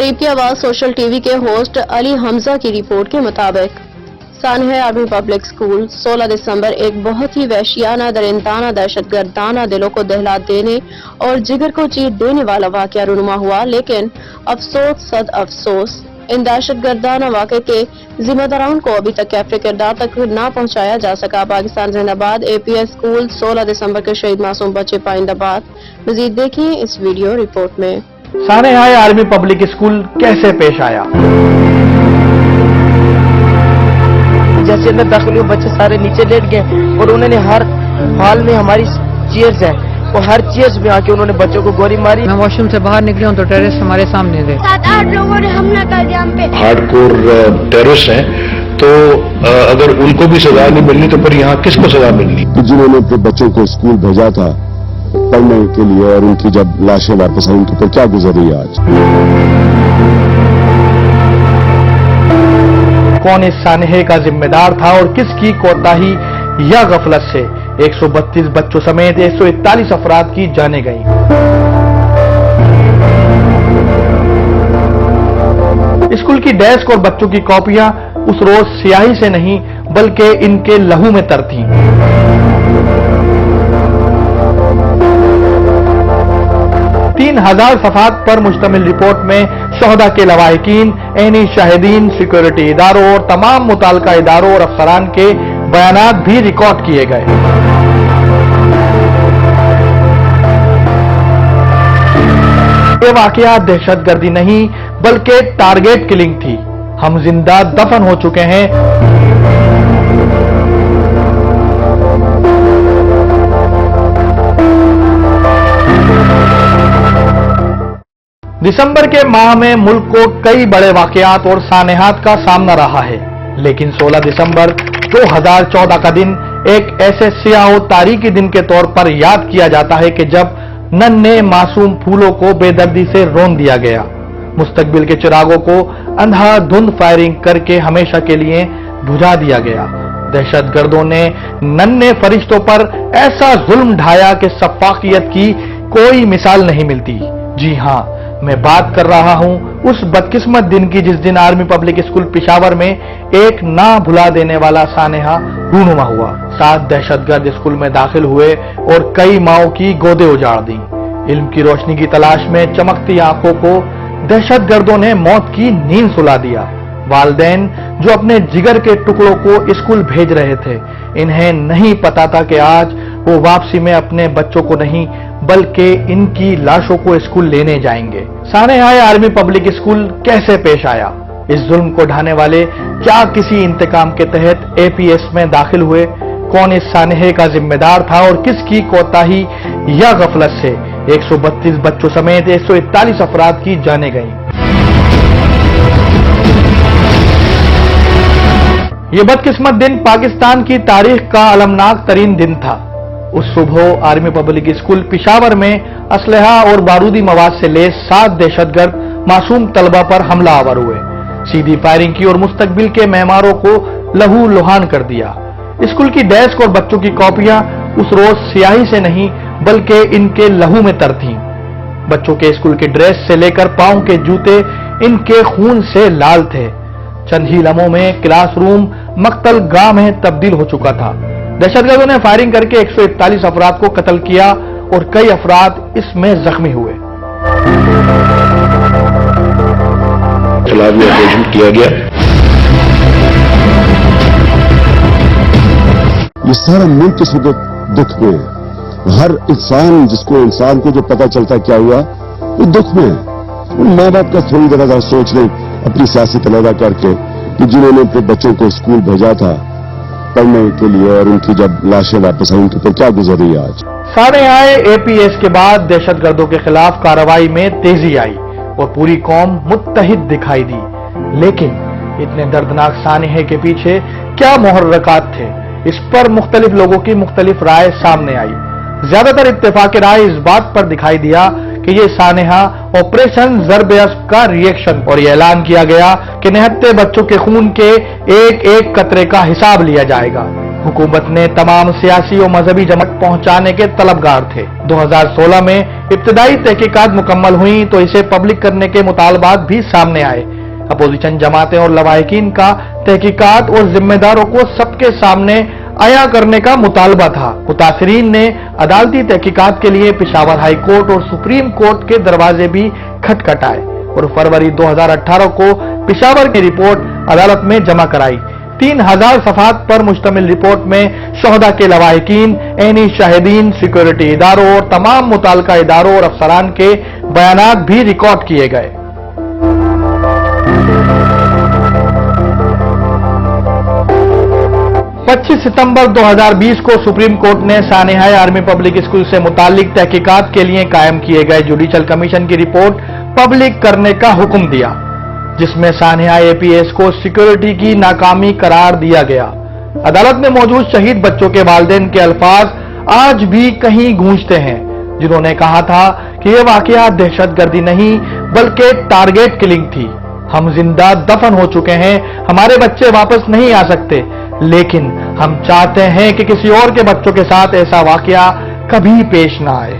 गरीब की आवाज सोशल टीवी के होस्ट अली हमजा की रिपोर्ट के मुताबिक सानहा आर्मी पब्लिक स्कूल 16 दिसंबर एक बहुत ही वहशियाना, दरिंदाना, दहशतगर्दाना, दिलों को दहला देने और जिगर को चीर देने वाला वाकया रूनुमा हुआ। लेकिन अफसोस सद अफसोस, इन दहशतगर्दाना वाक़े के जिम्मेदारों को अभी तक कैफे किरदार तक ना पहुंचाया जा सका। पाकिस्तान जिंदाबाद APS स्कूल 16 दिसंबर के शहीद मासूम बच्चे पाइंदाबाद। मजीद देखिए इस वीडियो रिपोर्ट में। सानहा आर्मी पब्लिक स्कूल कैसे पेश आया? जैसे मैं दाखिल हुआ, बच्चे सारे नीचे लेट गए और उन्होंने हर हॉल में हमारी चेयर्स हैं और हर चेयर्स में आके उन्होंने बच्चों को गोली मारी। मैं वॉशरूम से बाहर निकली हूँ तो टेररिस्ट हमारे सामने थे। 7-8 लोगों ने हमला कर दिया हम पे। हार्डकोर टेररिस्ट हैं, तो अगर उनको भी सजा नहीं मिलनी तो फिर यहाँ किसको सजा मिलनी? जिन्होंने अपने बच्चों को स्कूल भेजा था पढ़ने के लिए और उनकी जब लाशें वापस आई उनके ऊपर क्या गुजर रही है आज? कौन इस सानहे का जिम्मेदार था और किसकी कोताही या गफलत से 132 बच्चों समेत 141 अफराद की जानें गईं। स्कूल की डेस्क और बच्चों की कॉपियां उस रोज स्याही से नहीं बल्कि इनके लहू में तर थीं। तीन 3000 सफ़हात पर मुश्तमिल रिपोर्ट में शोहदा के लवाहिकीन, ऐनी शाहिदीन, सिक्योरिटी इदारों और तमाम मुताल्लिका इदारों और अफसरान के बयानात भी रिकॉर्ड किए गए। ये वाकया दहशतगर्दी नहीं बल्कि टारगेट किलिंग थी। हम जिंदा दफन हो चुके हैं। दिसंबर के माह में मुल्क को कई बड़े वाकयात और सानहात का सामना रहा है, लेकिन 16 दिसंबर 2014 का दिन एक ऐसे सियाह तारीखी दिन के तौर पर याद किया जाता है कि जब नन्हे मासूम फूलों को बेदर्दी से रौंद दिया गया, मुस्तकबिल के चिरागों को अंधाधुंध फायरिंग करके हमेशा के लिए बुझा दिया गया। दहशतगर्दों ने नन्हे फरिश्तों पर ऐसा जुल्म ढाया कि सफाकियत की कोई मिसाल नहीं मिलती। जी हां, मैं बात कर रहा हूं उस बदकिस्मत दिन की जिस दिन आर्मी पब्लिक स्कूल पेशावर में एक ना भुला देने वाला सानहा रूनुमा हुआ। 7 दहशतगर्द स्कूल में दाखिल हुए और कई माओं की गोदें उजाड़ दी। इल्म की रोशनी की तलाश में चमकती आंखों को दहशतगर्दों ने मौत की नींद सुला दिया। वालिदैन जो अपने जिगर के टुकड़ों को स्कूल भेज रहे थे, इन्हें नहीं पता था कि आज वो वापसी में अपने बच्चों को नहीं बल्कि इनकी लाशों को स्कूल लेने जाएंगे। सानहा आर्मी पब्लिक स्कूल कैसे पेश आया? इस जुल्म को ढाने वाले क्या किसी इंतकाम के तहत APS में दाखिल हुए? कौन इस सानहे का जिम्मेदार था और किसकी कोताही या गफलत से 132 बच्चों समेत 141 अफराद की जानें गईं? ये बदकिस्मत दिन पाकिस्तान की तारीख का अलमनाक तरीन दिन था। उस सुबह आर्मी पब्लिक स्कूल पेशावर में असलहा और बारूदी मवाद से लैस 7 दहशतगर्द मासूम तलबा पर हमला आवर हुए, सीधी फायरिंग की और मुस्तकबिल के मेहमानों को लहू लुहान कर दिया। स्कूल की डेस्क और बच्चों की कॉपियां उस रोज स्याही से नहीं बल्कि इनके लहू में तर थीं। बच्चों के स्कूल के ड्रेस से लेकर पांव के जूते इनके खून से लाल थे। चंद ही लम्हों में क्लासरूम मक्तल गाह में तब्दील हो चुका था। दहशतगर्दों ने फायरिंग करके 141 अफराद को कत्ल किया और कई अफराद इसमें जख्मी हुए। ऑपरेशन किया गया। ये सारा मुल्क इस वक्त दुख में है। हर इंसान इंसान को जो पता चलता क्या हुआ वो दुख में है। उन माँ बाप का थोड़ी देर सोच लें अपनी सियासी तलबा करके कि जिन्होंने अपने बच्चों को स्कूल भेजा था पढ़ने के लिए और उनकी जब लाशें वापस आई उनके ऊपर क्या गुजर रही है आज? सानहा APS के बाद दहशतगर्दों के खिलाफ कार्रवाई में तेजी आई और पूरी कौम मुत्तहिद दिखाई दी। लेकिन इतने दर्दनाक सानहे के पीछे क्या मुहर्रकात थे, इस पर मुख्तलिफ लोगों की मुख्तलिफ राय सामने आई। ज्यादातर इत्तेफाक राय इस बात पर दिखाई दिया कि ये सानहा ऑपरेशन ज़र्ब-ए-अस्ब का रिएक्शन और ये ऐलान किया गया कि निहत्ते बच्चों के खून के एक एक कतरे का हिसाब लिया जाएगा। हुकूमत ने तमाम सियासी और मजहबी जमात पहुंचाने के तलबगार थे। 2016 में इब्तिदाई तहकीकात मुकम्मल हुई तो इसे पब्लिक करने के मुतालबात भी सामने आए। अपोजिशन जमातें और लवाहिकीन का तहकीकात और जिम्मेदारों को सबके सामने आया करने का मुतालबा था। मुतासरीन ने अदालती तहकीकात के लिए पेशावर हाई कोर्ट और सुप्रीम कोर्ट के दरवाजे भी खटखटाए और फरवरी 2018 को पेशावर की रिपोर्ट अदालत में जमा कराई। 3000 सफ़हात पर मुश्तमिल रिपोर्ट में शोहदा के लवाहिकीन, ऐनी शाहिदीन, सिक्योरिटी इदारों और तमाम मुताल्लिका इदारों और अफसरान के बयानात भी रिकॉर्ड किए गए। पच्चीस सितंबर 2020 को सुप्रीम कोर्ट ने सानेहा आर्मी पब्लिक स्कूल से मुताल्लिक तहकीकात के लिए कायम किए गए जुडिशल कमीशन की रिपोर्ट पब्लिक करने का हुक्म दिया, जिसमें सानेहा एपीएस को सिक्योरिटी की नाकामी करार दिया गया। अदालत में मौजूद शहीद बच्चों के वालिदैन के अल्फाज आज भी कहीं गूंजते हैं, जिन्होंने कहा था कि यह वाकया दहशतगर्दी नहीं बल्कि टारगेट किलिंग थी। हम जिंदा दफन हो चुके हैं, हमारे बच्चे वापस नहीं आ सकते, लेकिन हम चाहते हैं कि किसी और के बच्चों के साथ ऐसा वाकया कभी पेश ना आए।